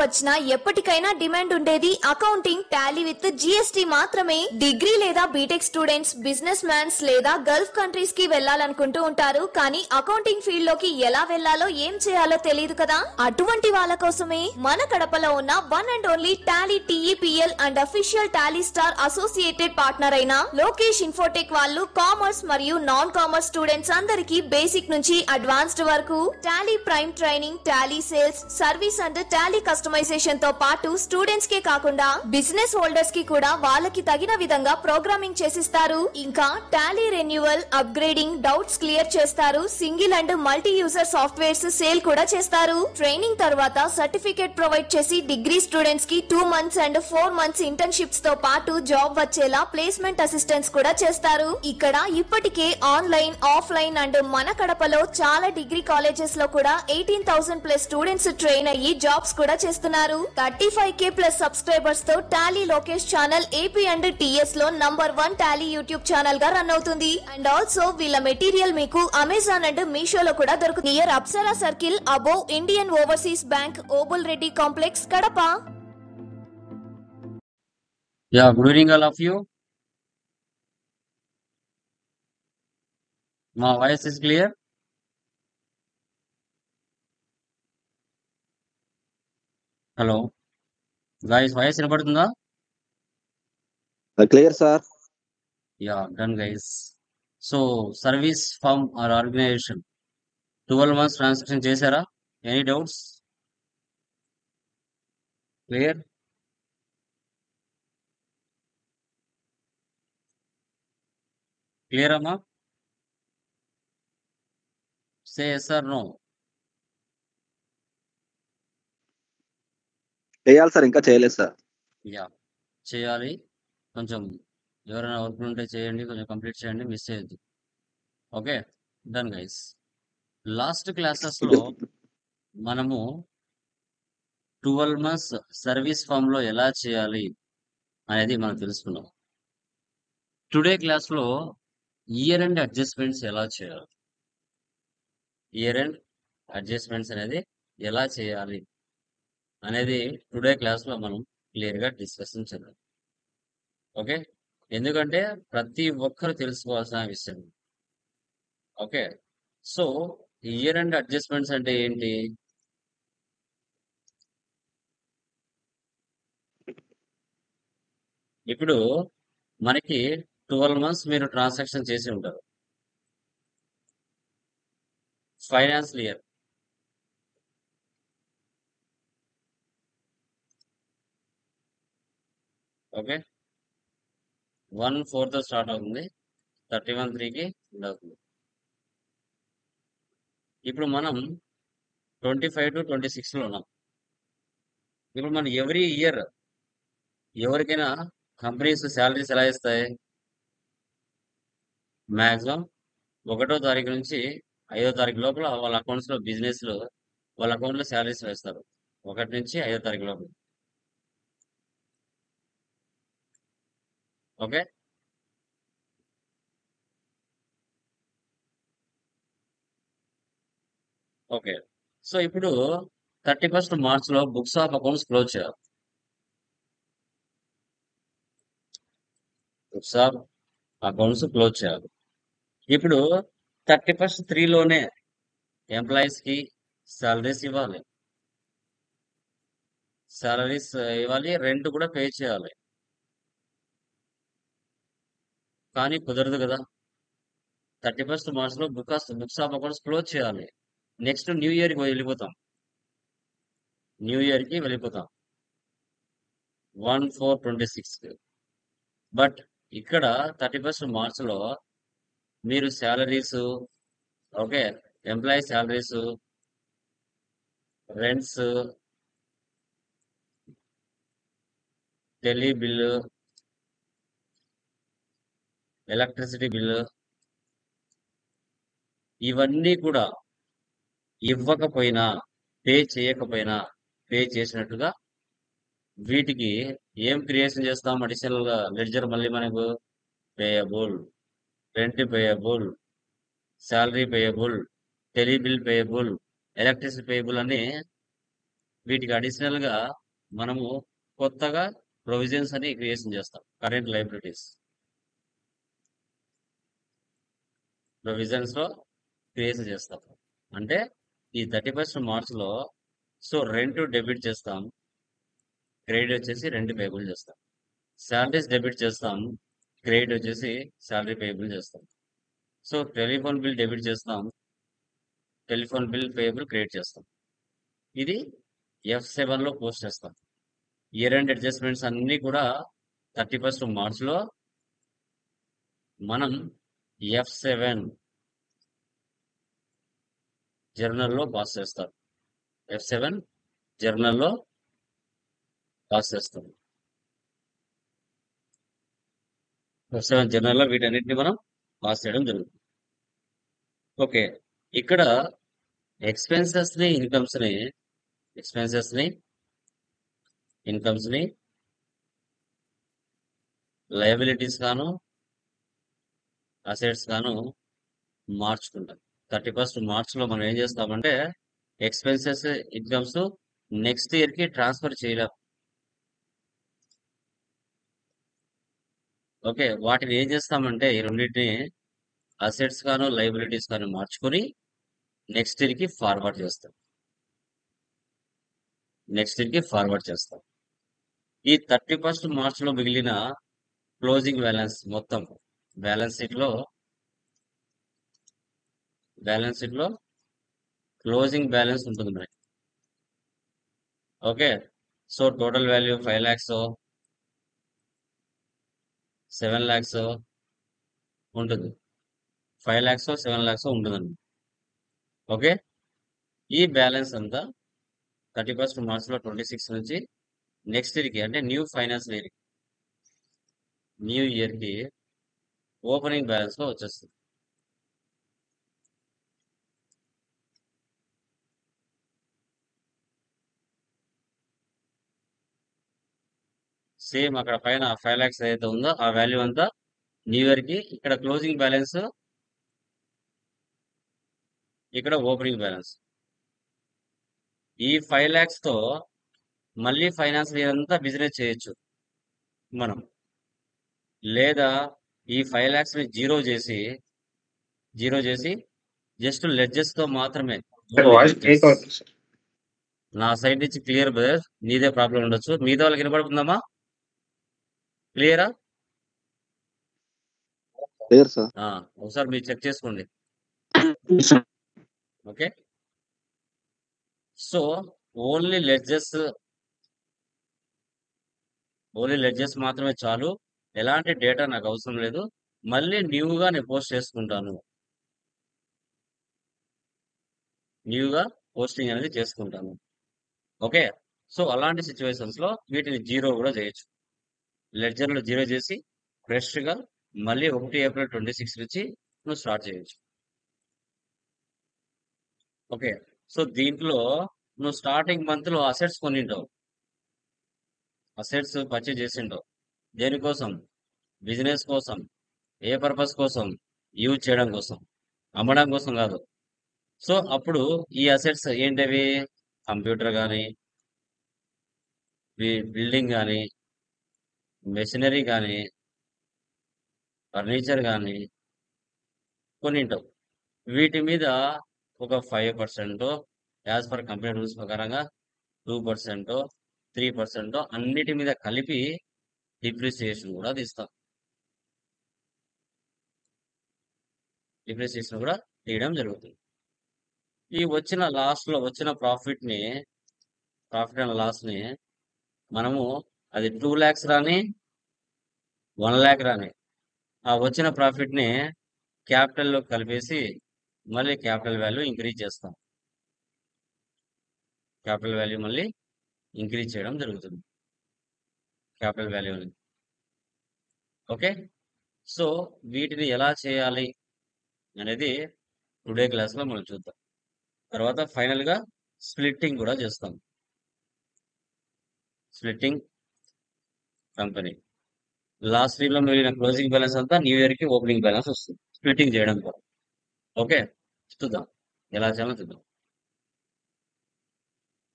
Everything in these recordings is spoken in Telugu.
వచ్చినా ఎప్పటికైనా డిమాండ్ ఉండేది అకౌంటింగ్ టాలీ విత్ జిఎస్టీ మాత్రమే. డిగ్రీ లేదా బీటెక్ స్టూడెంట్స్, బిజినెస్ మ్యాన్స్ లేదా గల్ఫ్ కంట్రీస్ కి వెళ్లాలనుకుంటూ ఉంటారు. కానీ అకౌంటింగ్ ఫీల్డ్ లోకి ఎలా వెళ్లాలో ఏం చేయాలో తెలియదు కదా. అటువంటి వాళ్ళ కోసమే మన కడపలో ఉన్న one and only Tally TEPL and official Tally star associated partner అయిన లోకేష్ ఇన్ఫోటెక్ వాళ్ళు కామర్స్ మరియు నాన్ కామర్స్ స్టూడెంట్స్ అందరికీ బేసిక్ నుంచి అడ్వాన్స్డ్ వరకు Tally Prime training, Tally sales, service and Tally customisation తో పాటు స్టూడెంట్స్ కే కాకుండా బిజినెస్ హోల్డర్స్ కి కూడా వాళ్ళకి తగిన విధంగా ప్రోగ్రామింగ్ చేసిస్తారు. ఇంకా Tally renewal, upgrading, doubts clear చేస్తారు. Single and multi user softwares sale కూడా చేస్తారు. ట్రైనింగ్ తర్వాత సర్టిఫికేట్ ప్రొవైడ్ చేసి డిగ్రీ స్టూడెంట్స్ కి 2 months అండ్ 4 months ఇంటర్న్షిప్స్ తో పాటు జాబ్ వచ్చేలా ప్లేస్మెంట్ అసిస్టెన్స్ కూడా చేస్తారు. ఇక్కడ ఇప్పటికే ఆన్లైన్, ఆఫ్లైన్ అండ్ మన కడపలో చాలా డిగ్రీ కాలేజెస్ లో కూడా 18,000+ స్టూడెంట్స్ ట్రైన్ అయ్యి జాబ్స్ కూడా చేస్తున్నారు. 35K+ సబ్స్క్రైబర్స్ తో Tally Lokesh channel AP and TS లో నంబర్ 1 టాలీ యూట్యూబ్ ఛానల్ గా రన్ అవుతుంది. అండ్ ఆల్సో వీళ్ళ మెటీరియల్ మీకు అమెజాన్ అండ్ మీషోలో కూడా దొరుకుతుంది. Near Apsara circle above Indian overseas bank, Obul Reddy complex, Kadapa. Yeah, good evening all of you. My voice is clear. Hello. Guys, voice వినపడుతుందా? Clear sir. Yeah, done guys. So, service firm or organization 12 months transaction చేశారా? Any doubts? Clear? Clear అమ్మా? Say yes or no. చేయాలి సార్, ఇంకా చేయలేదు సార్. యా, చేయాలి. కొంచెం ఎవరైనా వర్క్ ఉంటే చేయండి, కొంచెం కంప్లీట్ చేయండి, మిస్ చేయొద్దు. Okay, done guys. Last classes లో మనము 12 months సర్వీస్ ఫామ్ లో ఎలా చేయాలి అనేది మనం తెలుసుకున్నాం. టుడే క్లాస్ లో ఇయర్ ఎండ్ అడ్జస్ట్మెంట్స్ ఎలా చేయాలి, ఇయర్ ఎండ్ అడ్జస్ట్మెంట్స్ అనేది ఎలా చేయాలి అనేది టుడే క్లాస్ లో మనం క్లియర్ గా డిస్కషన్ చేద్దాం. ఓకే, ఎందుకంటే ప్రతి ఒక్కరు తెలుసుకోవాల్సిన విషయం. Okay, so year end adjustments అంటే ఏంటి? ఇప్పుడు మనకి 12 months మీరు ట్రాన్సాక్షన్ చేసి ఉంటారు. ఫైనాన్షియల్ ఇయర్ ఓకే 1/4 తో స్టార్ట్ అవుతుంది, 31/3కి ఎండ్ అవుతుంది. ఇప్పుడు మనం 25 to 26 లో ఉన్నాం. ఇప్పుడు మనం ఎవ్రీ ఇయర్ ఎవరికైనా కంపెనీస్ శాలరీస్ ఎలా ఇస్తాయి? మ్యాక్సిమం 1వ తారీఖు నుంచి 5వ తారీఖు లోపల వాళ్ళ అకౌంట్స్ లో బిజినెస్ లో వాళ్ళ అకౌంట్ లో శాలరీస్ వేస్తారు. 1 నుంచి 5వ తారీఖు లోపల. Okay, okay. సో ఇప్పుడు 31st మార్చ్ లో బుక్స్ ఆఫ్ అకౌంట్స్ క్లోజ్ చేయాలి. బుక్స్ ఆఫ్ అకౌంట్స్ క్లోజ్ చేయాలి. ఇప్పుడు 31st 3 లోనే ఎంప్లాయీస్ కి సాలరీస్ ఇవ్వాలి, సాలరీస్ ఇవ్వాలి, రెంట్ కూడా పే చేయాలి. కానీ కుదరదు కదా. 31st మార్చ్ లో బుక్స్ ఆఫ్ అకౌంట్స్ క్లోజ్ చేయాలి. నెక్స్ట్ న్యూ ఇయర్ కి వెళ్ళిపోతాం, న్యూ ఇయర్ కి వెళ్ళిపోతాం 1/4/26. బట్ ఇక్కడ 31st మార్చ్ లో మీరు salaries, okay, employee salaries, rents, tele bill, electricity bill, ఇవన్నీ కూడా ఇవ్వకపోయినా, పే చేయకపోయినా, పే చేసినట్టుగా వీటికి ఏం క్రియేషన్ చేస్తాం? అడిషనల్ గా లెడ్జర్ మళ్ళీ మనకు payable, rent payable, salary payable, tele bill payable, electricity payable అని వీటికి అడిషనల్ గా మనము కొత్తగా ప్రొవిజన్స్ అని క్రియేషన్ చేస్తాం. కరెంట్ లైబిలిటీస్ ప్రొవిజన్స్ లో క్రియేషన్ చేస్తాం. అంటే ఈ 31st మార్చ్ లో సో రెంట్ డెబిట్ చేస్తాం, క్రెడిట్ వచ్చేసి రెంట్ పేబుల్ చేస్తాం. శాలరీస్ డెబిట్ చేస్తాం, క్రెడిట్ వచ్చేసి శాలరీ పేబుల్ చేస్తాం. సో టెలిఫోన్ బిల్ డెబిట్ చేస్తాం, టెలిఫోన్ బిల్ పేబుల్ క్రియేట్ చేస్తాం. ఇది F7 లో పోస్ట్ చేస్తాం. ఇయర్ ఎండ్ అడ్జస్ట్మెంట్స్ అన్ని కూడా 31st మార్చ్ లో మనం F7 జర్నల్లో పాస్ చేస్తాం. F7 జర్నల్లో పాస్ చేస్తాం. F7 జర్నల్లో వీటన్నిటిని మనం పాస్ చేయడం జరుగుతుంది. ఓకే, ఇక్కడ ఎక్స్పెన్సెస్ ని ఇన్కమ్స్ ని లయబిలిటీస్ గాను అసెట్స్ గాను మార్చుకుంటాం. 31st మార్చ్ లో మనం ఏం చేస్తామంటే ఎక్స్పెన్సెస్ ఇన్కమ్స్ నెక్స్ట్ ఇయర్ కి ట్రాన్స్ఫర్ చేయలేం. ఓకే, వాటిని ఏం చేస్తామంటే ఈ రెండింటిని అసెట్స్ గాను లయబిలిటీస్ గాను మార్చుకొని నెక్స్ట్ ఇయర్ కి ఫార్వర్డ్ చేస్తాం. ఈ 31st మార్చ్ లో మిగిలిన క్లోజింగ్ బ్యాలెన్స్ మొత్తం బ్యాలెన్స్ షీట్ లో క్లోజింగ్ బ్యాలెన్స్ ఉంటుంది మనకి. Okay, so total value 5 lakhs 7 lakhs ఉంటుంది. 5 lakhs 7 lakhs ఉంటుందండి. ఓకే, ఈ బ్యాలెన్స్ అంతా 31st మార్చ్ లో 26 నుంచి నెక్స్ట్ ఇయర్ కి అంటే న్యూ ఇయర్ కి ఓపెనింగ్ బ్యాలెన్స్ లో వచ్చేస్తుంది. సేమ్ అక్కడ పైన 5 lakhs ఏదైతే ఉందో ఆ వాల్యూ అంతా న్యూ ఇయర్ కి, ఇక్కడ క్లోజింగ్ బ్యాలెన్స్, ఇక్కడ ఓపెనింగ్ బ్యాలెన్స్. ఈ 5 lakhs తో మళ్ళీ ఫైనాన్షియల్ ఇయర్ అంతా బిజినెస్ చేయొచ్చు మనం, లేదా ఈ 5 lakhs ని జీరో చేసి జస్ట్ లెడ్జెస్ తో మాత్రమే వాయిస్ బ్రేక్ అవుతుంది సార్. నా సైడ్ నుంచి క్లియర్ బ్రదర్, నీదే ప్రాబ్లం ఉండొచ్చు. మిగతా వాళ్ళకి వినపడుతుందమ్మా? క్లియరా? Clear sir. ఒకసారి మీరు చెక్ చేసుకోండి. ఓకే, సో ఓన్లీ లెడ్జెస్ మాత్రమే చాలు. ఎలాంటి డేటా నాకు అవసరం లేదు. మళ్ళీ న్యూగా నేను పోస్టింగ్ అనేది చేసుకుంటాను. ఓకే, సో అలాంటి సిచ్యువేషన్స్ లో వీటిని జీరో కూడా చేయొచ్చు. లెడ్జర్ లో జీరో చేసి ఫ్రెష్ గా మళ్ళీ 1 ఏప్రిల్ 26 నుంచి నువ్వు స్టార్ట్ చేయొచ్చు. ఓకే, సో దీంట్లో నువ్వు స్టార్టింగ్ మంత్ లో అసెట్స్ కొనింటావు, అసెట్స్ పర్చేజ్ చేసింటావు. దేనికోసం? బిజినెస్ కోసం. ఏ పర్పస్ కోసం? యూజ్ చేయడం కోసం, అమ్మడం కోసం కాదు. సో అప్పుడు ఈ అసెట్స్ ఏంటవి? కంప్యూటర్ కానీ, బిల్డింగ్ కానీ, మెషినరీ కానీ, ఫర్నిచర్ కానీ కొనింటావు. వీటి మీద ఒక 5% యాజ్ పర్ కంపెనీ రూల్స్ ప్రకారంగా 2% 3% అన్నిటి మీద కలిపి డిప్రిసియేషన్ కూడా తీస్తాం. డిప్రిసియేషన్ కూడా తీయడం జరుగుతుంది. ఈ వచ్చిన ప్రాఫిట్ అండ్ లాస్ ని మనము అది 2 lakhs రాని 1 lakh రాని ఆ వచ్చిన ప్రాఫిట్ ని క్యాపిటల్ లో కలిపేసి మళ్ళీ క్యాపిటల్ వాల్యూ ఇంక్రీజ్ చేస్తాం. క్యాపిటల్ వాల్యూ మళ్ళీ ఇంక్రీజ్ చేయడం జరుగుతుంది, క్యాపిటల్ వాల్యూని. ఓకే, సో వీటిని ఎలా చేయాలి అనేది టుడే క్లాస్ లో మనం చూద్దాం. తర్వాత ఫైనల్ గా స్ప్లిట్టింగ్ కూడా చేస్తాం. స్ప్లిట్టింగ్ కంపెనీ లాస్ట్ వీక్ లో మిగిలిన క్లోజింగ్ బ్యాలెన్స్ అంతా న్యూ ఇయర్ కి ఓపెనింగ్ బ్యాలెన్స్ వస్తుంది స్ప్లిట్టింగ్ చేయడం ద్వారా. ఓకే, చూద్దాం ఎలా చేయాలో చూద్దాం.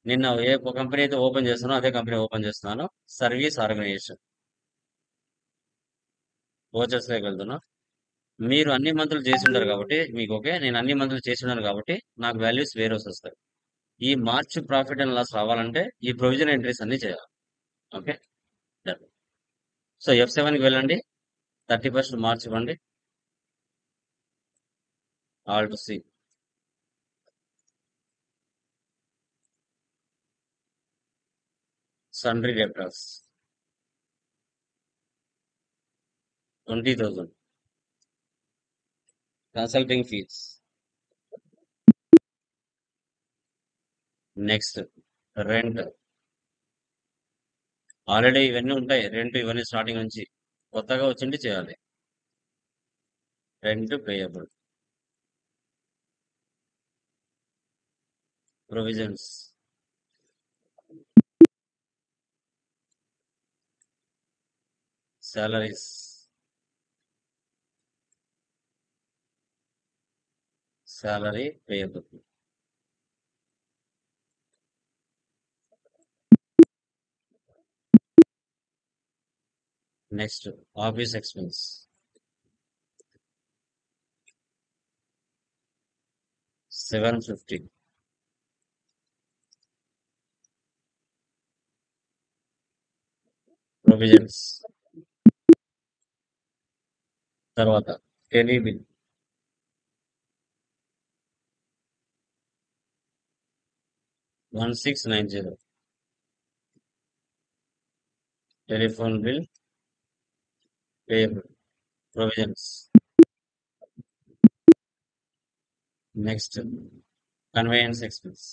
నిన్న ఏ కంపెనీ అయితే ఓపెన్ చేస్తున్నానో అదే కంపెనీ ఓపెన్ చేస్తున్నాను. సర్వీస్ ఆర్గనైజేషన్ ఓచర్స్ లోకి వెళ్తున్నా. మీరు అన్ని మంత్రులు చేసి ఉంటారు కాబట్టి మీకు ఓకే. నేను అన్ని మంత్రులు చేసి ఉన్నాను కాబట్టి నాకు వాల్యూస్ వేరే వస్తాయి. ఈ మార్చ్ ప్రాఫిట్ అండ్ లాస్ రావాలంటే ఈ ప్రొవిజన్ ఎంట్రీస్ అన్ని చేయాలి. ఓకే. సో F7కి వెళ్ళండి. 31st మార్చ్ ఇవ్వండి. Alt C. Sundry debtors 20,000. Consulting fees. Next rent. Already ఇవన్నీ ఉంటాయి. రెంట్ ఇవన్నీ స్టార్టింగ్ నుంచి కొత్తగా వచ్చింది చేయాలి. Rent payable. Provisions. Salaries. Salary payable. Next office expense. 750. Provisions. తర్వాత tele bill. 1690. Telephone bill payable. Provisions. Next conveyance expense.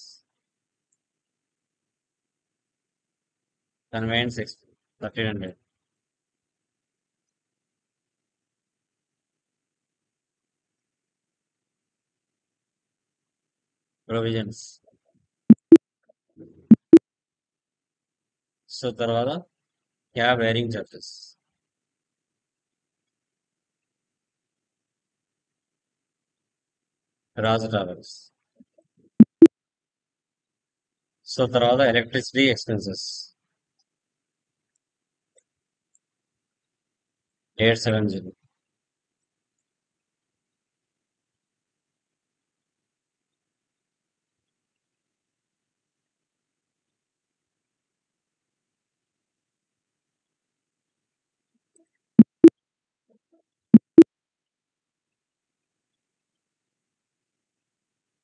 Conveyance expense 1300. Provisions. So తర్వాత cab hiring charges. Raju travels. So తర్వాత electricity expenses 870.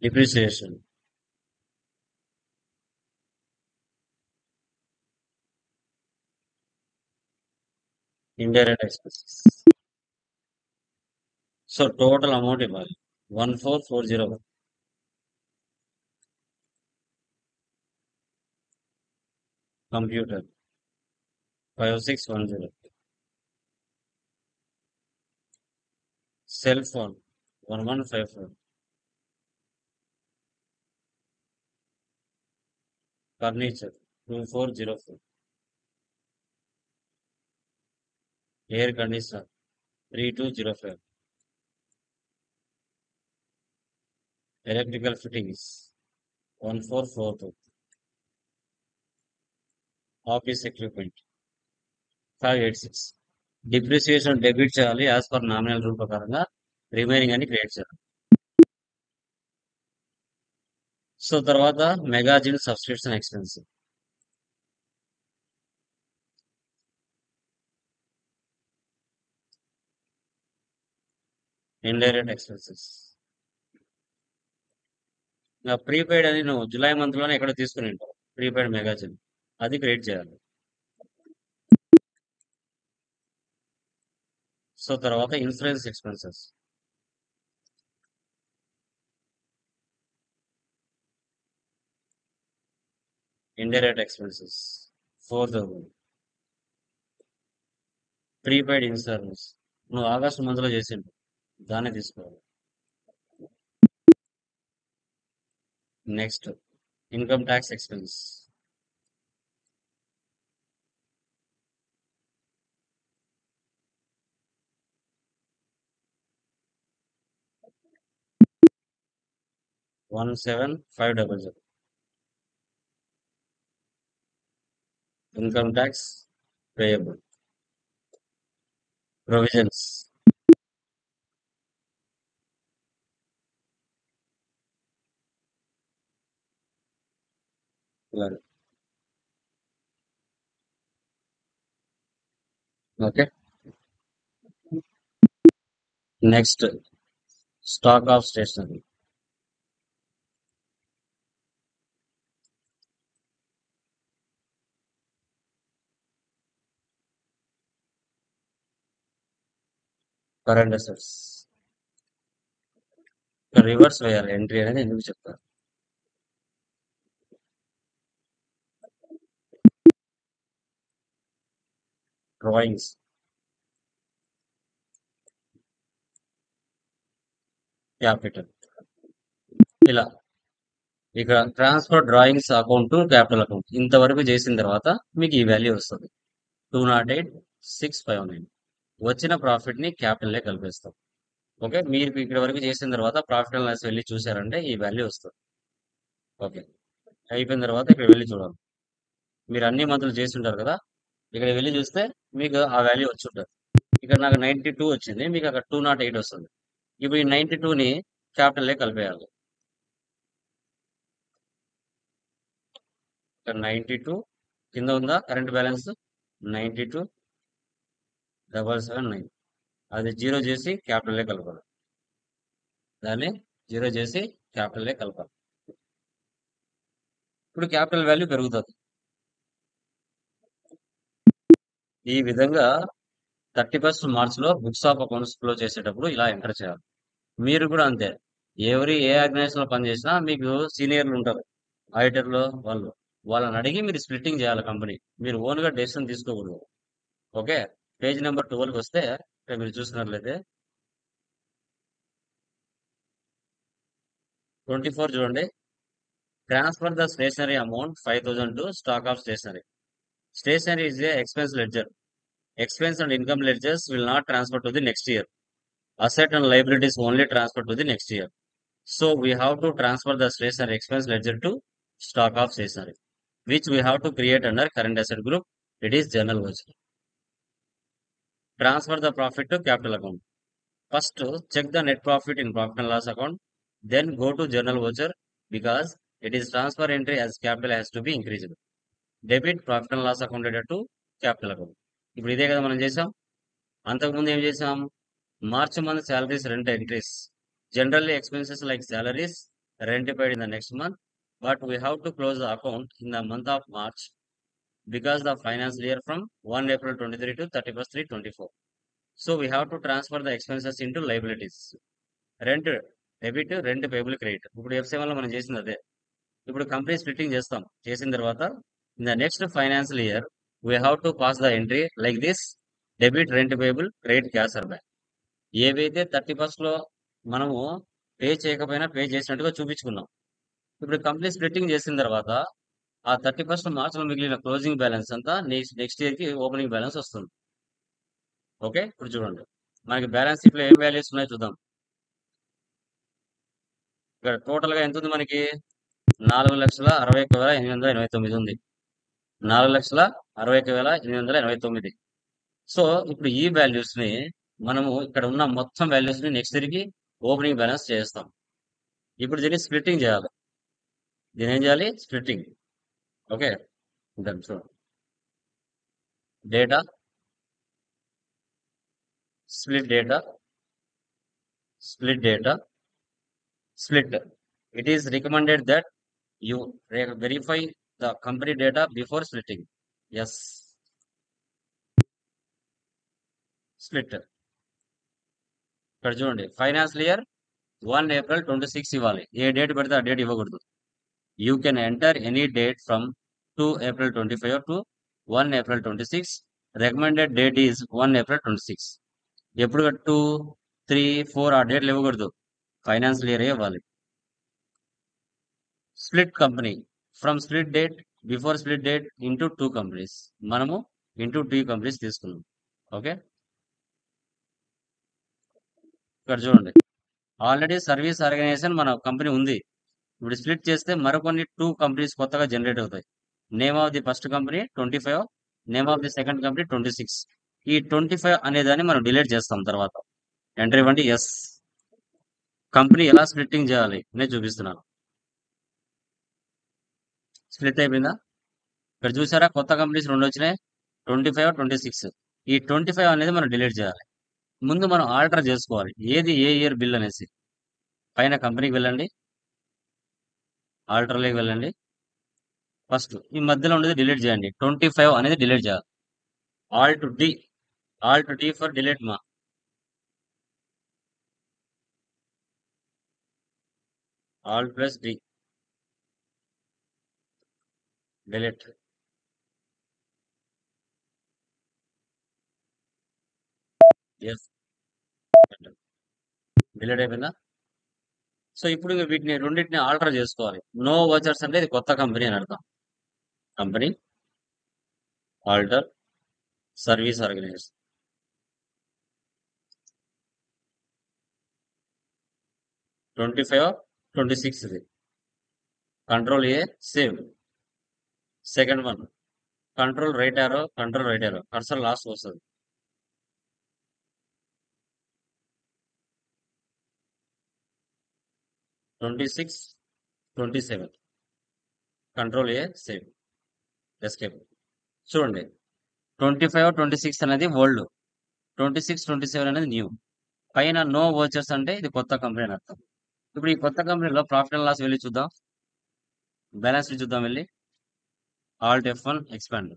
Depreciation. Indirect expenses. So total amount ఇవ్వాలి 14,401. Computer 5610. Cell phone 1154. Furniture 2404. Air conditioner 3205. Electrical fittings 1442. Office equipment 586. Depreciation debit చేయాలి యాజ్ పర్ నామినల్ రూల్ ప్రకారంగా. రిమైనింగ్ అని క్రియేట్ చేయాలి. సో తర్వాత మెగాజిన్ సబ్స్క్రిప్షన్ ఎక్స్పెన్స్. Indirect expenses. ఇంకా ప్రీపెయిడ్ అని నువ్వు జూలై మంత్ లోనే ఎక్కడ తీసుకుని ఉంటావు. ప్రీపెయిడ్ మెగాజిన్ అది క్రియేట్ చేయాలి. సో తర్వాత insurance expenses. Indirect expenses 4,000. Prepaid insurance నువ్వు ఆగస్టు మంత్ లో చేసిండు దాన్ని తీసుకోవాలి. Next income tax expense. $17,500. Income tax payable, provisions, okay. Next stock of stationery. Current assets. Reverse వేయాలి ఎంట్రీ అనేది ఎందుకు చెప్తారు. Drawings, capital. ఇలా ఇక్కడ transfer drawings account to capital account ఇంతవరకు చేసిన తర్వాత మీకు ఈ వాల్యూ వస్తుంది 208,659. వచ్చిన ప్రాఫిట్ ని క్యాపిటల్ లే కలిపేస్తాం. ఓకే, మీరు ఇక్కడ వరకు చేసిన తర్వాత ప్రాఫిట్ అండ్ లాస్ వెళ్ళి చూసారంటే ఈ వాల్యూ వస్తుంది. ఓకే, అయిపోయిన తర్వాత ఇక్కడ వెళ్ళి చూడాలి. మీరు అన్ని మంత్రులు చేసి ఉంటారు కదా, ఇక్కడ వెళ్ళి చూస్తే మీకు ఆ వాల్యూ వచ్చి ఉంటుంది. ఇక్కడ నాకు 92 వచ్చింది, మీకు అక్కడ 208 వస్తుంది. ఇప్పుడు ఈ 92ని క్యాపిటల్ లే కలిపేయాలి. ఇక్కడ 92 కింద ఉందా కరెంట్ బ్యాలెన్స్ 92,779. అది జీరో చేసి క్యాపిటల్ లే కలపాలి. దాన్ని జీరో చేసి క్యాపిటల్ లే కలపాలి. ఇప్పుడు క్యాపిటల్ వాల్యూ పెరుగుతుంది. ఈ విధంగా 31st మార్చ్లో బుక్స్ ఆఫ్ అకౌంట్స్ క్లోజ్ చేసేటప్పుడు ఇలా ఎంటర్ చేయాలి. మీరు కూడా అంతే, ఏ ఆర్గనైజేషన్ లో పనిచేసినా మీకు సీనియర్లు ఉంటారు, ఆడిటర్లు, వాళ్ళని అడిగి మీరు స్ప్లిట్టింగ్ చేయాలి కంపెనీ. మీరు ఓన్ గా డెసిషన్ తీసుకోకూడదు. ఓకే, పేజ్ నెంబర్ 12కి వస్తే ఇక్కడ మీరు చూసినట్లయితే 24 చూడండి. Transfer the stationery amount 5,000 to stock of stationery. Stationery is a expense ledger. Expense and income ledgers will not transfer to the next year. Asset and liabilities only transfer to the next year. So we have to transfer the stationery expense ledger to stock of stationery, which we have to create under current asset group. It is journal voucher. Transfer the profit to capital account. First, check the net profit in profit and loss account. Then go to journal voucher because it is transfer entry as capital has to be increased. Debit profit and loss account data to capital account. ఇప్పుడు ఇదే కదా మనం చేసాం. అంతకుముందు ఏం చేసాం, March month salaries rent entries. Generally expenses like salaries, rent paid in the next month, but we have to close the account in the month of March because the financial year from 1 April 23 to 31st 3/24. So we have to transfer the expenses into liabilities. Rent debit, rent payable credit. ఇప్పుడు F7 లో మనం చేసింది అదే. ఇప్పుడు కంపెనీ స్ప్లిట్టింగ్ చేస్తాం. చేసిన తర్వాత in the next financial year we have to pass the entry like this: debit, rent payable, credit, cash are back. ఏవైతే 31st లో మనము పే చేయకపోయినా పే చేసినట్టుగా చూపించుకున్నాం. ఇప్పుడు కంపెనీ స్ప్లిట్టింగ్ చేసిన తర్వాత ఆ 31st మార్చ్ లో మిగిలిన క్లోజింగ్ బ్యాలెన్స్ అంతా నెక్స్ట్ ఇయర్ కి ఓపెనింగ్ బ్యాలెన్స్ వస్తుంది. ఓకే, ఇప్పుడు చూడండి మనకి బ్యాలెన్స్ షీట్ లో ఏం వాల్యూస్ ఉన్నాయో చూద్దాం. ఇక్కడ టోటల్ గా ఎంత ఉంది మనకి? 4,61,889 ఉంది. 4,61,889. సో ఇప్పుడు ఈ వాల్యూస్ ని మనము ఇక్కడ ఉన్న మొత్తం వాల్యూస్ ని నెక్స్ట్ ఇయర్ కి ఓపెనింగ్ బ్యాలెన్స్ చేస్తాం. ఇప్పుడు దీన్ని స్ప్లిట్టింగ్ చేయాలి. దీని ఏం చేయాలి? స్ప్లిట్టింగ్. ఓకే, దాన్ని చూడండి. Data, split data, split data, split. It is recommended that you verify the company data before splitting. Yes. Split. ఇక్కడ చూడండి, ఫైనాన్షియల్ ఇయర్ 1 April 26 ఇవ్వాలి. ఏ డేట్ పెడితే ఆ డేట్ ఇవ్వకూడదు. You can enter any date from 2 April 25 to 1 April 26. Recommended date is 1 April 26. ఎప్పుడు 2, 3, 4 ఆ డేట్లు ఇవ్వకూడదు, ఫైనాన్షియల్ ఇయర్ ఇవ్వాలి. Split company from split date, before split date into 2 companies. మనము ఇంటూ 2 కంపెనీస్ తీసుకున్నాం. ఓకే, ఇక్కడ చూడండి, ఆల్రెడీ సర్వీస్ ఆర్గనైజేషన్ మన కంపెనీ ఉంది. ఇప్పుడు స్ప్లిట్ చేస్తే మరికొన్ని 2 కంపెనీస్ కొత్తగా జనరేట్ అవుతాయి. Name of the first company 25, name of the second company 26. ఈ 25 అనేదాన్ని మనం డిలీట్ చేస్తాం తర్వాత. ఎంటర్ ఇవ్వండి. ఎస్. కంపెనీ ఎలా స్ప్లిట్టింగ్ చేయాలి నేను చూపిస్తున్నాను. స్ప్లిట్ అయిపోయిందా? ఇక్కడ చూసారా, కొత్త కంపెనీస్ 2 వచ్చినాయి, 25, 26. ఈ 25 అనేది మనం డిలీట్ చేయాలి. ముందు మనం ఆల్టర్ చేసుకోవాలి, ఏది ఏ ఇయర్ బిల్ అనేసి. పైన కంపెనీకి వెళ్ళండి, ఆల్టర్లోకి వెళ్ళండి. ఫస్ట్ ఈ మధ్యలో ఉండేది డిలీట్ చేయండి. 25 అనేది డిలీట్ చేయాలి. ఆల్ట్ డి ఫర్ డిలీట్ మా. Alt plus D, delete. Yes, delete అయిపోయిందా? సో ఇప్పుడు వీటిని రెండింటిని ఆల్టర్ చేసుకోవాలి. నో వచర్స్ అంటే ఇది కొత్త కంపెనీ అని అర్థం. Company alter service organisation. 25, 26 ఇది. Control A, save. Second one control right arrow, cursor last వస్తుంది. "26, 27 కంట్రోల్ ఏ, సేవ్, ఎస్కేప్." చూడండి, 25, 26 అనేది ఓల్డ్, 26, 27 అనేది న్యూ. పైన నో వోచర్స్ అంటే ఇది కొత్త కంపెనీ అని అర్థం. ఇప్పుడు ఈ కొత్త కంపెనీలో ప్రాఫిట్ అండ్ లాస్ వెళ్ళి చూద్దాం, బ్యాలెన్స్ షీట్ చూద్దాం వెళ్ళి. Alt F1 expand.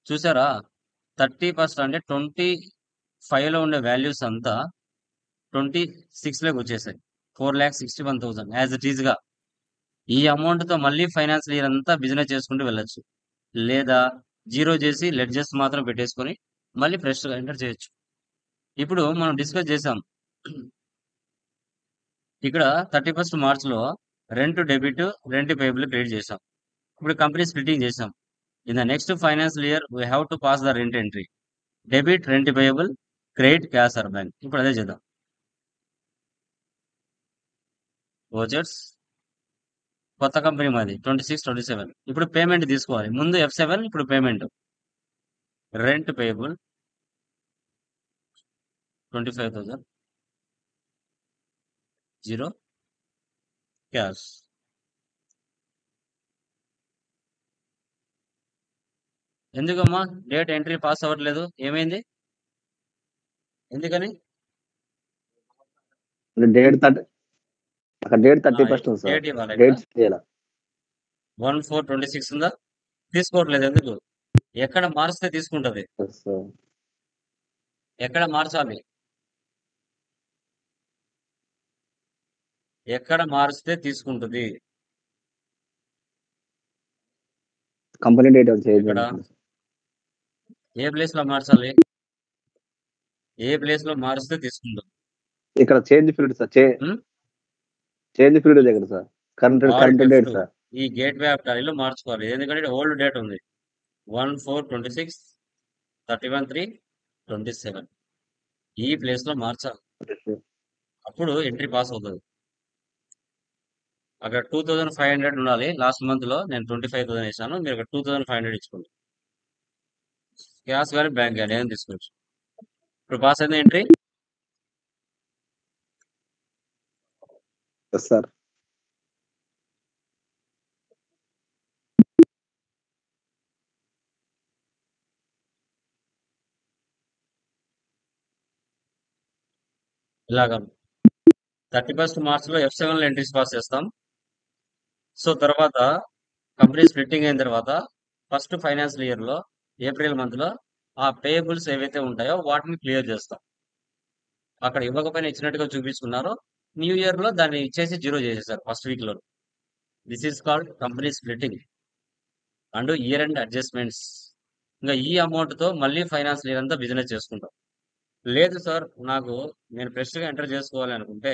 చూసారా, 30% అంటే 25లో ఉండే వాల్యూస్ అంతా 26లోకి వచ్చేసాయి. 4,61,000 యాజ్ ఇట్ ఈజ్ గా. ఈ అమౌంట్ తో మళ్ళీ ఫైనాన్షియల్ ఇయర్ అంతా బిజినెస్ చేసుకుంటూ వెళ్ళొచ్చు, లేదా జీరో చేసి లెడ్జెస్ మాత్రం పెట్టేసుకొని మళ్ళీ ఫ్రెష్ గా ఎంటర్ చేయొచ్చు. ఇప్పుడు మనం డిస్కస్ చేసాం, ఇక్కడ 31st మార్చ్లో rent debit, rent payable credit చేసాం. ఇప్పుడు కంపెనీ స్ప్లిట్టింగ్ చేసాం. In the next financial year we have to pass the rent entry, debit rent payable, credit cash or bank. ఇప్పుడు అదే చేద్దాం. వోచర్స్ కొత్త కంపెనీ మాది 26, 27. ఇప్పుడు పేమెంట్ తీసుకోవాలి. ముందు F7, ఇప్పుడు పేమెంట్. Rent payable 25,000, 0 cash. ఎందుకమ్మా డేట్ ఎంట్రీ పాస్ అవ్వట్లేదు, ఏమైంది, ఎందుకని? డేట్ 30, అక్కడ డేట్ 31 ఉంది సార్. డేట్ ఇవ్వాలి. డేట్ చేయాలి. 1/4/26 ఉందా? తీసుకోవట్లేదు ఎందుకు? ఎక్కడ మారిస్తే తీసుకుంటది, సార్ ఎక్కడ మార్చాలి, ఎక్కడ మారిస్తే తీసుకుంటుంది? కంపెనీ డేట్ చేంజ్ ఇక్కడ అవుతుంది. ఏ ప్లేస్ లో మార్చాలి, ఏ ప్లేస్ లో మారిస్తే తీసుకుంటుంది? ఇక్కడ change field sir, change field దగ్గర సార్. Current date sir. ఈ గేట్ వే ఆఫ్ టాలీలో మార్చుకోవాలి, ఎందుకంటే ఓల్డ్ డేట్ ఉంది. 1/4/26, 31/3/27 ఈ ప్లేస్ లో మార్చాలి, అప్పుడు ఎంట్రీ పాస్ అవుతుంది. అక్కడ 2,500 ఉండాలి. లాస్ట్ మంత్ లో నేను 25,000 వేసాను, మీరు అక్కడ 2,500 ఇచ్చుకోండి. క్యాష్ కానీ బ్యాంక్ కానీ ఏదైనా తీసుకోవచ్చు. ఇప్పుడు పాస్ అయింది ఎంట్రీ. సార్ ఇలాగా 31st మార్చ్లో F7లో ఎంట్రీస్ పాస్ చేస్తాం. సో తర్వాత కంపెనీ స్ప్లిట్టింగ్ అయిన తర్వాత ఫస్ట్ ఫైనాన్షియల్ ఇయర్ లో ఏప్రిల్ మంత్ లో ఆ పేయబుల్స్ ఏవైతే ఉంటాయో వాటిని క్లియర్ చేస్తాం. అక్కడ ఇవ్వకపోయినా ఇచ్చినట్టుగా చూపించుకున్నారు, న్యూ ఇయర్ లో దాన్ని ఇచ్చేసి జీరో చేసేసారు ఫస్ట్ వీక్ లో. This is called company splitting and year and adjustments. ఇంకా ఈ అమౌంట్ తో మళ్ళీ ఫైనాన్షియల్ ఇయర్ అంతా బిజినెస్ చేసుకుంటాం. లేదు సార్, నేను ఫ్రెష్ గా ఎంటర్ చేసుకోవాలి అనుకుంటే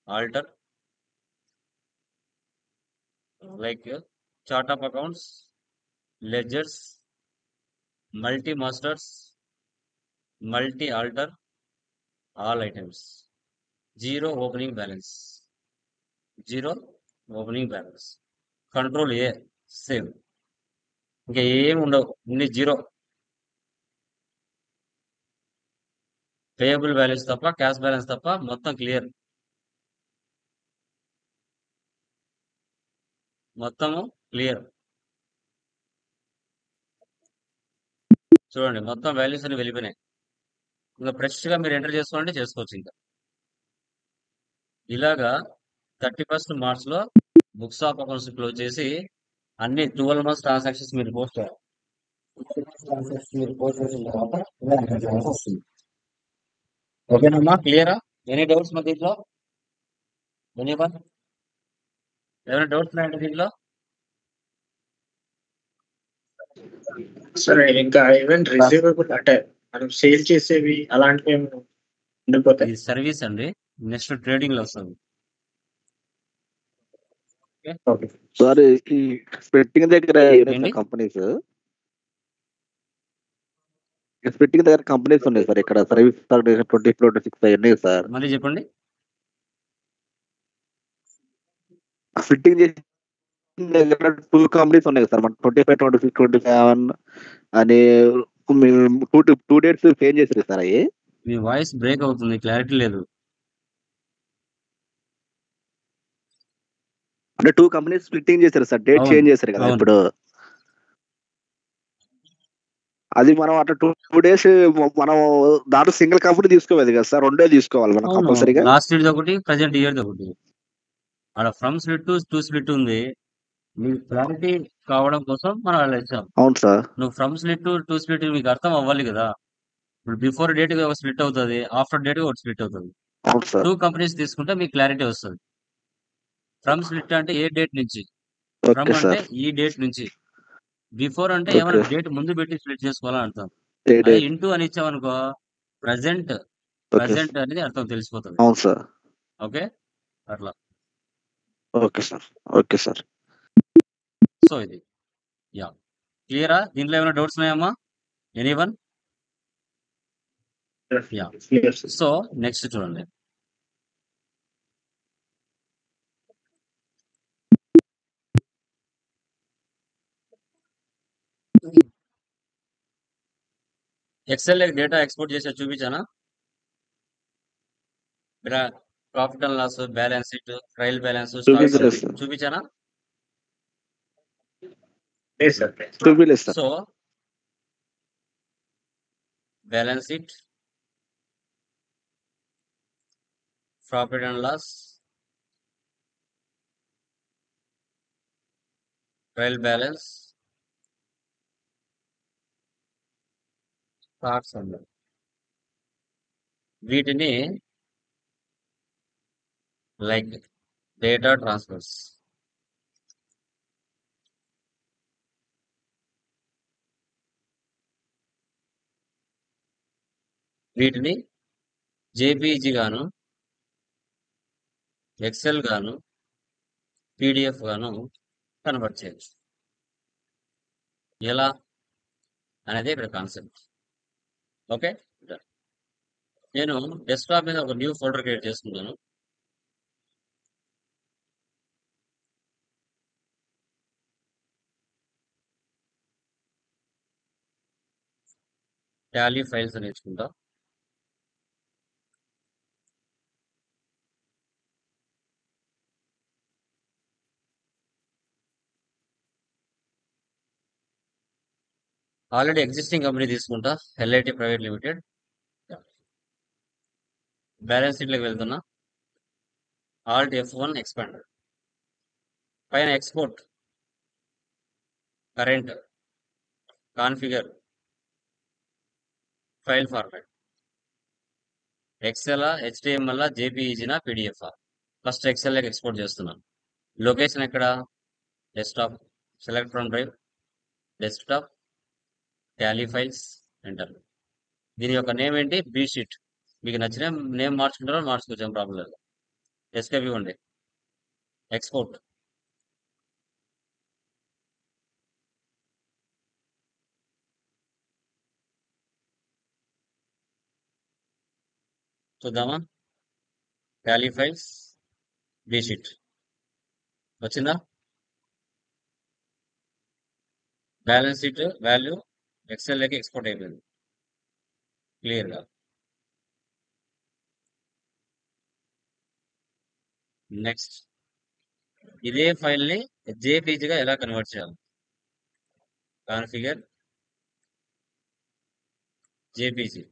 alter like chart of accounts, ledgers, multi masters, multi alter, all items, zero opening balance, control A, save. ఇంకా ఏం ఉండవు, అన్ని జీరో. పేయబుల్ బ్యాలెన్స్ తప్ప, క్యాష్ బ్యాలెన్స్ తప్ప మొత్తం క్లియర్. మొత్తము క్లియర్. చూడండి మొత్తం వాల్యూస్ అన్ని వెళ్ళిపోయినాయి. ఇంకా ఫ్రెష్ గా మీరు ఎంటర్ చేసుకోవాలంటే చేసుకోవచ్చు. ఇంకా ఇలాగా 31st మార్చ్ లో బుక్స్ ఆఫ్ అకౌంట్స్ క్లోజ్ చేసి అన్ని 12 మంత్స్ ట్రాన్సాక్షన్స్ మీరు పోస్ట్ చేయాలి. మీరు పోస్ట్ చేసిన తర్వాత ఇలా ఎంటర్ చేయాల్సి వస్తుంది. ఓకేనమ్మా, క్లియరా? ఎనీ డౌట్స్ మా దీంట్లో? ఎనీవన్? ఏమైనా డౌట్స్ ఉన్నాయంటే దీంట్లో? సరే, ఇంకా ఈవెన్ రిసీవబుల్ అంటే మనం సేల్ చేసేవి అలాంటివి ఏమి ఉండిపోతాయి. ఇది సర్వీస్ అండి, నెక్స్ట్ ట్రేడింగ్ లో వస్తుంది. ఓకే. సార్ ఈ స్పెట్టింగ్ దగ్గర ఏంటి? కంపెనీస్ స్పెట్టింగ్ దగ్గర కంపెనీస్ ఉన్నాయి సార్. ఇక్కడ సర్వీస్ 2026 ఉన్నాయి సార్. మళ్ళీ చెప్పండి. ఫిట్టింగ్ చేసి దగ్గర 2 కంపెనీస్ ఉన్నాయి సార్. మన 25, 26, 27 అని 2 డేట్స్ చేంజ్ చేసారు సార్. అవి మీ వాయిస్ బ్రేక్ అవుతుంది, క్లారిటీ లేదు. అంటే 2 కంపెనీస్ స్ప్లిట్టింగ్ చేశారు సార్. డేట్ అవును, చేంజ్ చేశారు కదా అవును. ఇప్పుడు. అది మనం అట్లా 2 డేస్ మనం దాంట్లో సింగిల్ కంపెనీ తీసుకోవాలి కదా సార్. 2 తీసుకోవాలి మనం అవును, కంపల్సరీగా. లాస్ట్ ఇయర్ ఒకటి, ప్రజెంట్ ఇయర్ ఒకటి. అక్కడ ఫ్రమ్ స్ప్లిట్ టు స్ప్లిట్ ఉంది. మీకు క్లారిటీ కావడం కోసం మనం అలా ఇచ్చాం. అవును సార్. నువ్వు ఫ్రమ్ స్ప్లిట్ టు స్ప్లిట్ మీకు అర్థం అవ్వాలి కదా. ఇప్పుడు బిఫోర్ డేట్ ఒక స్ప్లిట్ అవుతుంది, ఆఫ్టర్ డేట్ ఒక స్ప్లిట్ అవుతుంది. అవును సార్. 2 కంపెనీస్ తీసుకుంటే మీకు క్లారిటీ వస్తుంది. ఫ్రమ్ స్ప్లిట్ అంటే ఏ డేట్ నుంచి, ఫ్రమ్ ఓకే అంటే సార్. ఈ డేట్ నుంచి, బిఫోర్ అంటే ఓకే. ఏమైనా డేట్ ముందు పెట్టి స్ప్లిట్ చేసుకోవాలని అర్థం. ఏ అదే డేట్? ఇంటూ అని ఇచ్చామనుకో ప్రజెంట్ ఓకే. అనేది అర్థం తెలిసిపోతుంది. అవును సార్. ఓకే, అట్లా. Okay sir. Okay sir. So ఇది యా క్లియరా? దీంట్లో ఏమైనా డౌట్స్ ఉన్నాయమ్మా? Anyone? Yeah. Clear, sir. So next చూడండి. ఎక్సెల్ డేటా ఎక్స్పోర్ట్ చేసే చూపించానా? Profit and loss, balance sheet, trial balance, stock చూపించలేదు సార్. చూపించానా? Yes, sir. చూపించలేదు sir. So balance sheet, profit and loss, trial balance, stocks అండి. వీటిని లైక్ డేటా ట్రాన్స్ఫర్స్, వీటిని జేపీజీ గాను, ఎక్సెల్ గాను, పీడిఎఫ్ గాను కన్వర్ట్ చేయొచ్చు. ఎలా అనేది ఇక్కడ కాన్సెప్ట్. ఓకే, నేను డెస్క్టాప్ మీద ఒక న్యూ ఫోల్డర్ క్రియేట్ చేసుకుంటాను. టాలీ ఫైల్స్ అని ఎంచుకుంటా. ఆల్రెడీ ఎగ్జిస్టింగ్ కంపెనీ తీసుకుంటా, ఎల్ఐటి ప్రైవేట్ లిమిటెడ్. బ్యాలెన్స్ షీట్లోకి వెళ్తున్నా. ఆల్ట్ F1 ఎక్స్పాండర్ పైన export, current, configure, file format, Excel, HTML, జేపీఈజీనా, పీడిఎఫ్. ఫస్ట్ ఎక్సెల్ ఎక్స్పోర్ట్ చేస్తున్నాను. లొకేషన్ ఎక్కడ? Desktop. Select from drive, desktop, Tally files, enter. దీని యొక్క నేమ్ ఏంటి? B sheet. మీకు నచ్చిన నేమ్ మార్చుకుంటారో మార్చుకోవచ్చు, ప్రాబ్లం లేదు. ఎస్కేప్ ఇవ్వండి. ఎక్స్పోర్ట్. చూద్దామా? టాలీ ఫైల్స్, బీ షీట్ వచ్చిందా? బ్యాలెన్స్ షీట్ వాల్యూ ఎక్సెల్ లోకి ఎక్స్పోర్ట్ అయిపోయింది క్లియర్ గా. నెక్స్ట్ ఇదే ఫైల్ ని జేపీజీగా ఎలా కన్వర్ట్ చేయాలి? Configure JPG,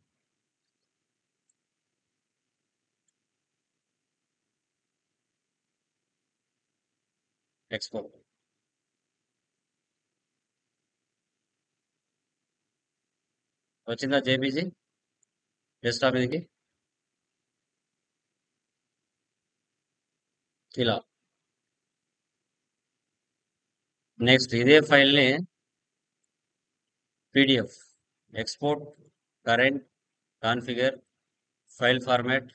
export. వచ్చిందా జేపీజీ డెస్క్టాప్ మీదకి? ఇలా. నెక్స్ట్ ఇదే ఫైల్ ని PDF, export, current, configure, file format,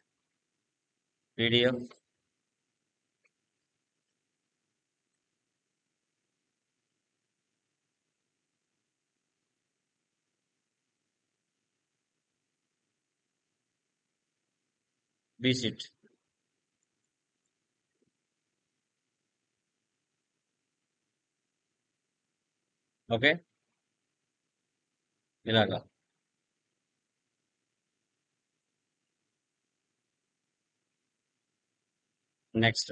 PDF, B sheet. Okay, ఇలాగా. Next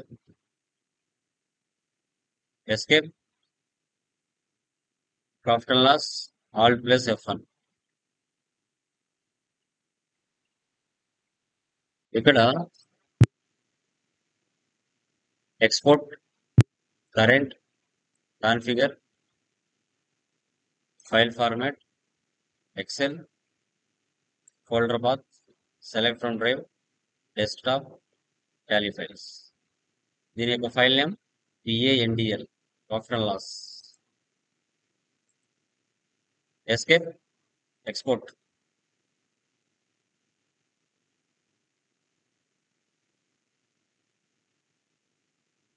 escape, profit and loss, alt plus F1. ఇక్కడ export, current, configure, file format, Excel, folder path, select from drive, desktop, Tally files. దీని యొక్క file name PANDL, profit and loss. Escape, export.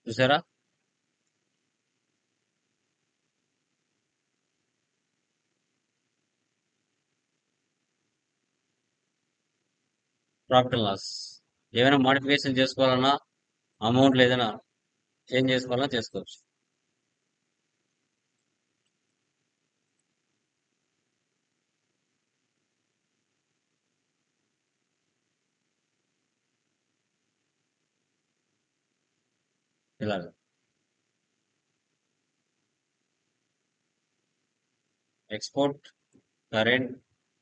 చూసారా? Profit and loss. ఏమైనా మోడిఫికేషన్ చేసుకోవాలన్నా, అమౌంట్ ఏదైనా చేంజ్ చేసుకోవాలన్నా చేసుకోవచ్చు. ఇలాగ export, current,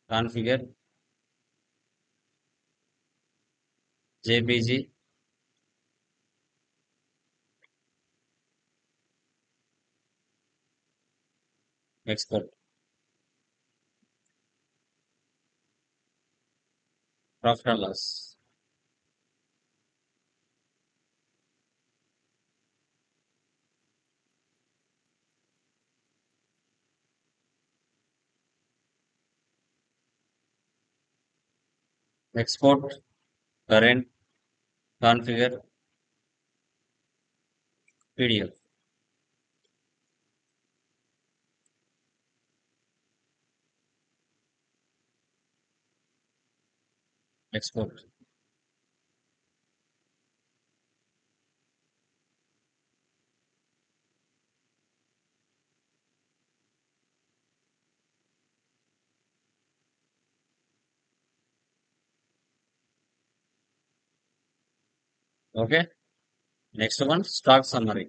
configure, JPG, export, profit and loss. Export, current, configure, PDF, export. Okay, next one stock summary.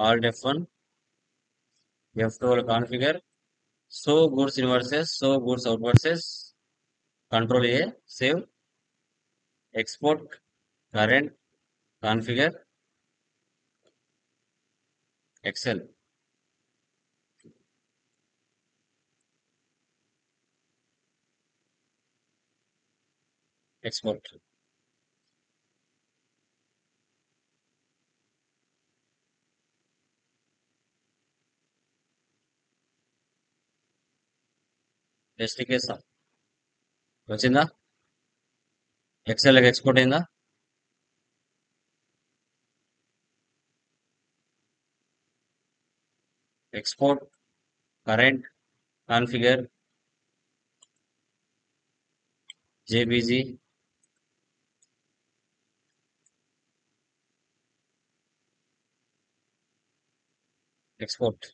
Alt F1, F12 configure, show goods inwards, show goods outwards, control A, save, export, current, configure, Excel, export. Test case వచ్చిందా? ఎక్సెల్ ఎక్స్పోర్ట్ అయిందా? Export, current, configure, JPG, export.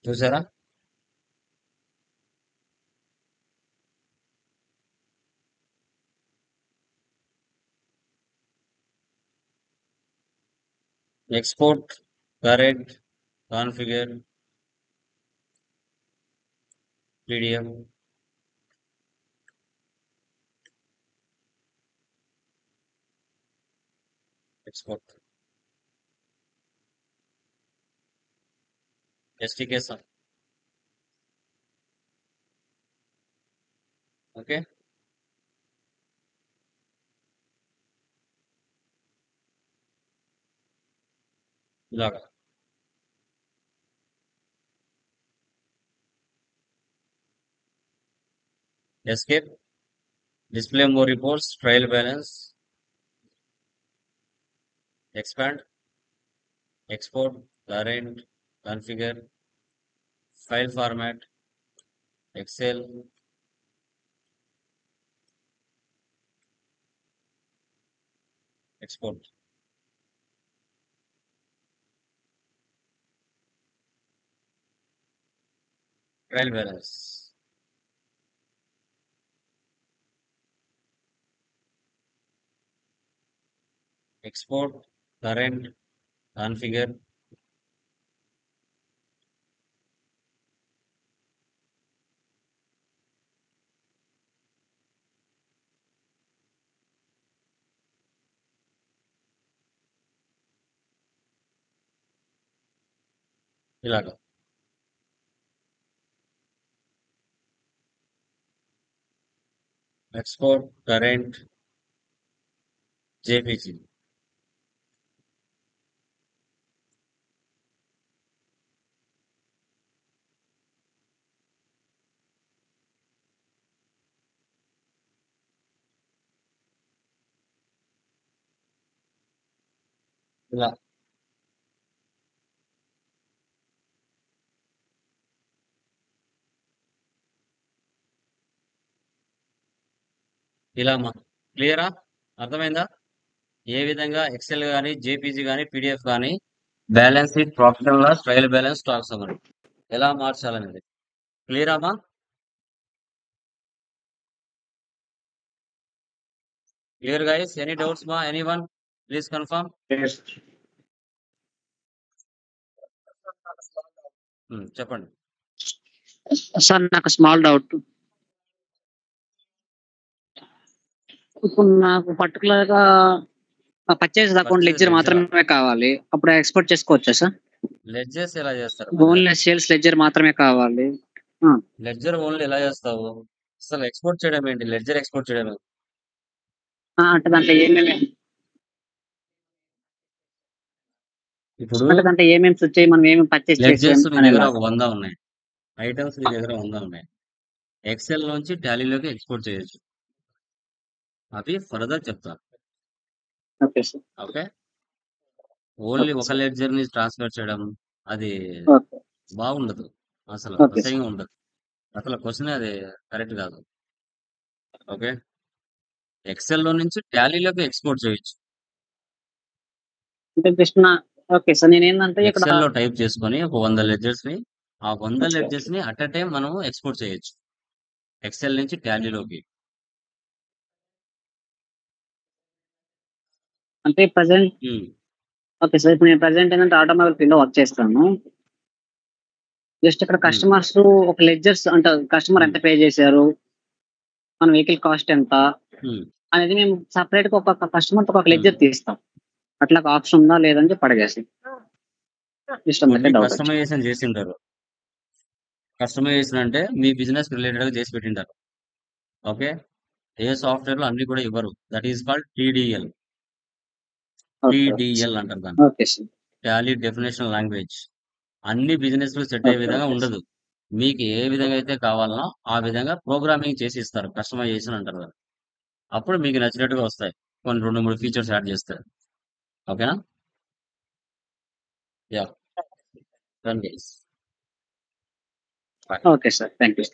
చూసారా? Export, current, configure, PDF, export, STK sum. Okay, ఇలాగా. Escape, display more reports, trial balance, expand, export, current, configure, file format, Excel, export, trial balance, export, current, configure, ఇలాగా. Export, current, JPG, ఇలా. ఇలా అమ్మా, క్లియరా? అర్థమైందా? ఏ విధంగా ఎక్సెల్ కానీ, జేపీజీ కానీ, పీడిఎఫ్ కానీ, balance sheet, profit and loss, trial balance, stock summary ఎలా మార్చాలనేది క్లియర్ అమ్మా? Clear guys? ఎనీ డౌట్స్ మా? Anyone please confirm. Yes. చెప్పండి. సార్ నాకు స్మాల్ డౌట్. ఇప్పుడు నాకు పర్టికులర్ గా పర్చేస్ అకౌంట్ పర్చేస్ లెడ్జర్ లెడ్జరా? మాత్రమే కావాలి. అప్పుడు ఎక్స్పోర్ట్ చేసుకోవచ్చా సార్? లెడ్జర్స్ ఎలా చేస్తారు? ఓన్లీ సేల్స్ లెడ్జర్ మాత్రమే కావాలి. లెడ్జర్ ఓన్లీ ఎలా చేస్తావు? అసలు ఎక్స్పోర్ట్ చేయడం ఏంటి? లెడ్జర్ ఎక్స్పోర్ట్ చేయడం ఏంటి? అంటే దాంట్లో ఏమేమి ఇప్పుడు వచ్చాయి, మనం ఏమేమి పర్చేస్ చేసాం లెడ్జర్స్ మీ దగ్గర అనేలా. ఒక 100 ఉన్నాయి, ఐటమ్స్ మీ దగ్గర 100 ఉన్నాయి. ఎక్సెల్ నుంచి టాలీలోకి ఎక్స్పోర్ట్ చేయొచ్చు. అవి ఫర్దర్ చెప్తాను. Okay sir. Okay, only okay ఒక సార్. లెడ్జర్ ని ట్రాన్స్ఫర్ చేయడం అది ఓకే. బాగుండదు, అసలు ఓకే అసహ్యంగా సార్. ఉండదు. అసలు క్వశ్చన్ అది కరెక్ట్ కాదు. ఓకే, ఎక్సెల్ లో నుంచి టాలీలోకి ఎక్స్పోర్ట్ చేయొచ్చు. అంటే జస్ట్ ఓకే సార్, నేను ఏంటంటే ఇక్కడ ఎక్సెల్ లో టైప్ చేసుకొని ఒక 100 లెడ్జర్స్ ని, ఆ 100 ఓకే, లెడ్జర్స్ ని అట్ అ టైం మనం ఎక్స్పోర్ట్ చేయొచ్చు ఎక్సెల్ నుంచి టాలీలోకి. అంటే ప్రజెంట్ ఓకే సార్, ఇప్పుడు నేను ప్రజెంట్ ఏంటంటే ఆటోమొబైల్ ఫీల్డ్ లో వర్క్ చేస్తాను. జస్ట్ ఇక్కడ కస్టమర్స్ ఒక లెడ్జర్స్ అంటే కస్టమర్ ఎంత పే చేశారు, మన వెహికల్ కాస్ట్ ఎంత అనేది మేము సపరేట్ గా ఒక కస్టమర్ తో ఒక లెడ్జర్ తీస్తాం. అట్లా ఒక ఆప్షన్ ఉందా లేదని చెప్పి అడిగేసి జస్ట్ అందుకే డౌట్ వచ్చింది. కస్టమైజేషన్ చేసింటారు. కస్టమైజేషన్ అంటే మీ బిజినెస్ రిలేటెడ్ గా చేసి పెట్టింటారు. ఓకే, ఏ సాఫ్ట్వేర్ లో అన్ని కూడా ఇవ్వరు. That is called TDL. TDL అంటారు దాన్ని, okay sir. Tally definition language. అన్ని బిజినెస్ లు సెట్ అయ్యే విధంగా ఉండదు. మీకు ఏ విధంగా అయితే కావాలనో ఆ విధంగా ప్రోగ్రామింగ్ చేసి ఇస్తారు. కస్టమైజేషన్ అంటారు దాన్ని. అప్పుడు మీకు నచ్చినట్టుగా వస్తాయి. కొన్ని 2-3 ఫీచర్స్ యాడ్ చేస్తారు. ఓకేనా? Yeah, done guys. Okay sir, thank you.